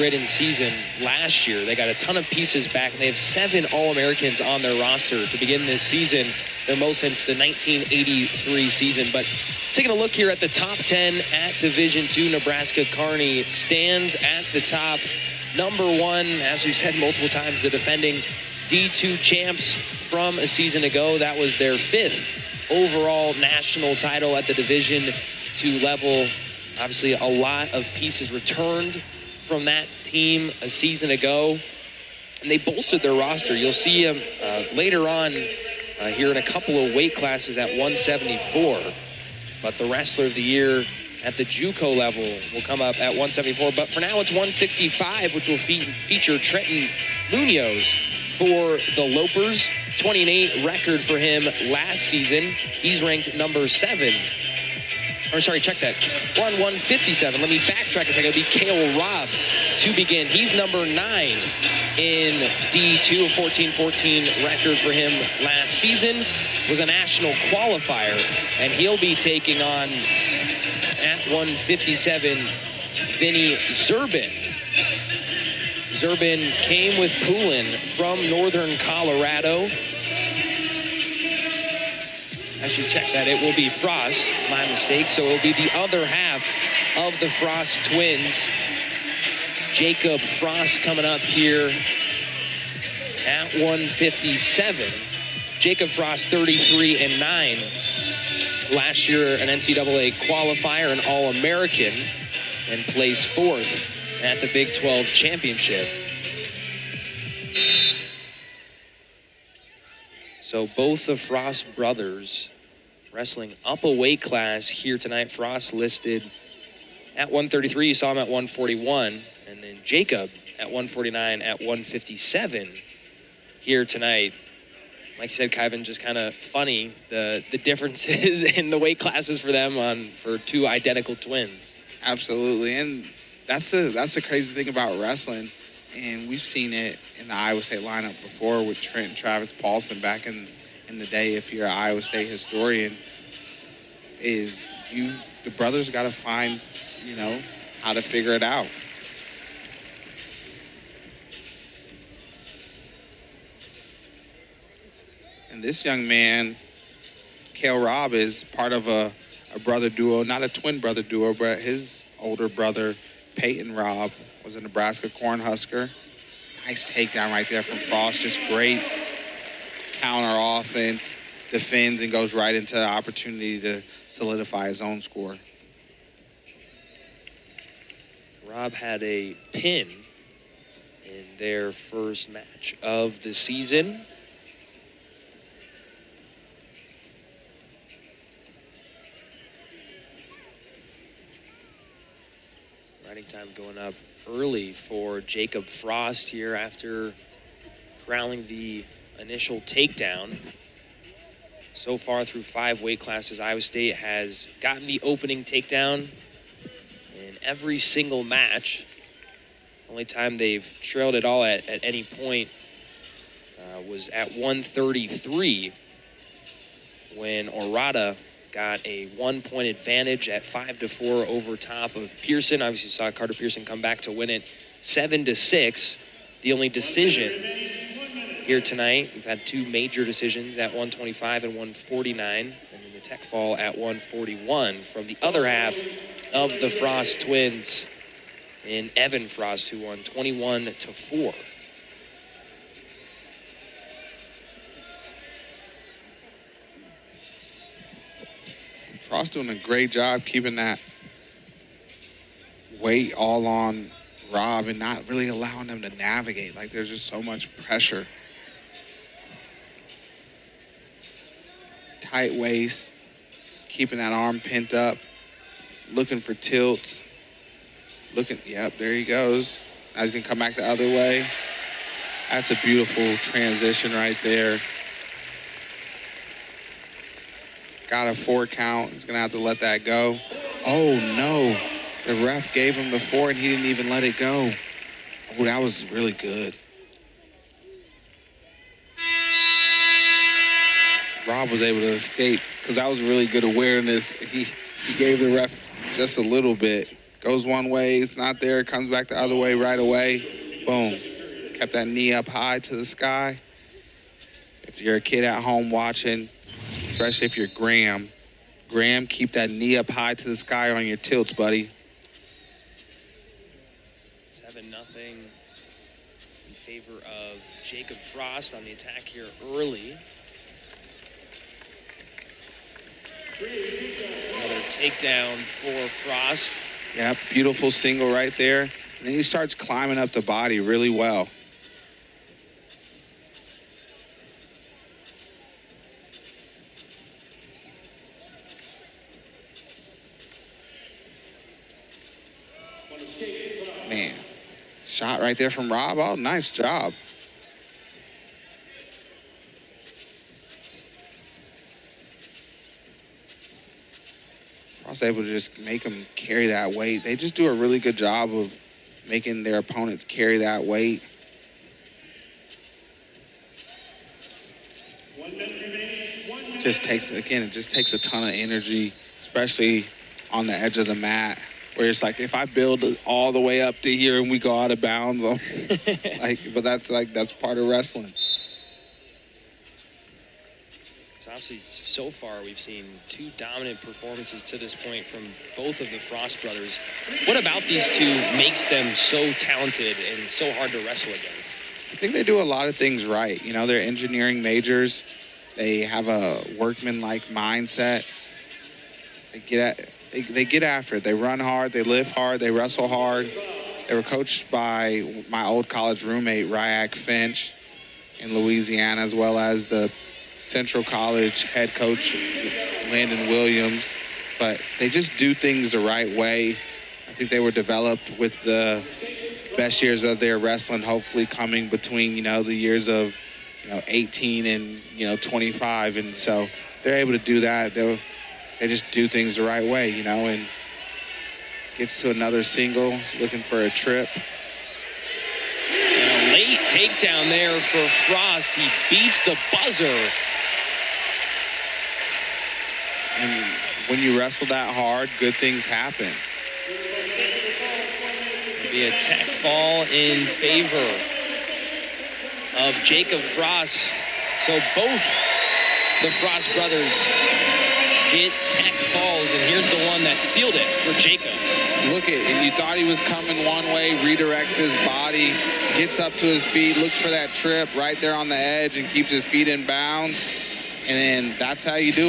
injury-ridden season last year. They got a ton of pieces back, and they have 7 All-Americans on their roster to begin this season, their most since the 1983 season. But taking a look here at the top 10 at Division II, Nebraska Kearney stands at the top. Number 1, as we've said multiple times, the defending D2 champs from a season ago. That was their 5th overall national title at the Division II level. Obviously, a lot of pieces returned from that team a season ago, and they bolstered their roster. You'll see them later on here in a couple of weight classes at 174, but the Wrestler of the Year at the JUCO level will come up at 174. But for now, it's 165, which will feature Trenton Munoz for the Lopers. 20-8 record for him last season. He's ranked number 7. Or sorry, check that. 157. Let me backtrack a second. It'll be Cael Robb to begin. He's number 9 in D2. A 14-14 record for him last season. Was a national qualifier, and he'll be taking on at 157 Vinny Zerbin. Zerbin came with Poulin from Northern Colorado. I should check that. It will be Frost, my mistake. So it will be the other half of the Frost twins. Jacob Frost coming up here at 157. Jacob Frost, 33-9. Last year, an NCAA qualifier, an All-American, and placed 4th at the Big 12 Championship. So both the Frost brothers wrestling up a weight class here tonight. Frost listed at 133. You saw him at 141. And then Jacob at 149 at 157 here tonight. Like you said, Kyvan, just kind of funny, the differences in the weight classes for them for 2 identical twins. Absolutely. And that's the crazy thing about wrestling. And we've seen it in the Iowa State lineup before with Trent and Travis Paulson back in the day. If you're an Iowa State historian, the brothers got to find, how to figure it out. And this young man, Cael Robb, is part of a brother duo, not a twin brother duo, but his older brother, Peyton Robb, was a Nebraska Cornhusker. Nice takedown right there from Frost. Just great counter offense, defends, and goes right into the opportunity to solidify his own score. Robb had a pin in their first match of the season. Riding time going up early for Jacob Frost here after crowning the initial takedown. So far through 5 weight classes, Iowa State has gotten the opening takedown in every single match. Only time they've trailed it all at any point was at 133 when Orada got a 1-point advantage at 5-4 over top of Pearson. Obviously, you saw Carter Pearson come back to win it 7-6. The only decision here tonight, we've had 2 major decisions at 125 and 149, and then the tech fall at 141 from the other half of the Frost twins in Evan Frost, who won 21-4. Frost doing a great job keeping that weight all on Robb and not really allowing them to navigate. Like, there's just so much pressure. Tight waist, keeping that arm pent up, looking for tilts. Yep, there he goes. Now he's gonna come back the other way. That's a beautiful transition right there. Got a 4 count. He's going to have to let that go. Oh, no. The ref gave him the 4, and he didn't even let it go. Oh, that was really good. Robb was able to escape because that was really good awareness. He gave the ref just a little bit. Goes one way, it's not there, comes back the other way right away. Boom. Kept that knee up high to the sky. If you're a kid at home watching, especially if you're Graham, keep that knee up high to the sky on your tilts, buddy. 7-0 in favor of Jacob Frost on the attack here early. Another takedown for Frost. Yep, beautiful single right there. And then he starts climbing up the body really well. Man, shot right there from Robb. Oh, nice job. Frost able to just make them carry that weight. They just do a really good job of making their opponents carry that weight. Just takes, again, it just takes a ton of energy, especially on the edge of the mat, where it's like, if I build all the way up to here and we go out of bounds, but that's part of wrestling. So obviously, so far, we've seen 2 dominant performances to this point from both of the Frost brothers. What about these two makes them so talented and so hard to wrestle against? I think they do a lot of things right. You know, they're engineering majors. They have a workman-like mindset. They get after it. They run hard. They lift hard. They wrestle hard. They were coached by my old college roommate, Ryak Finch, in Louisiana, as well as the Central College head coach, Landon Williams. But they just do things the right way. I think they were developed with the best years of their wrestling, hopefully coming between, you know, the years of, 18 and, 25. And so they're able to do that. They just do things the right way, and gets to another single, looking for a trip. And a late takedown there for Frost. He beats the buzzer. And when you wrestle that hard, good things happen. It'll be a tech fall in favor of Jacob Frost. So both the Frost brothers get tech falls, and here's the one that sealed it for Jacob. Look and you thought he was coming one way, redirects his body, gets up to his feet, looks for that trip right there on the edge and keeps his feet in bounds. And then that's how you do it.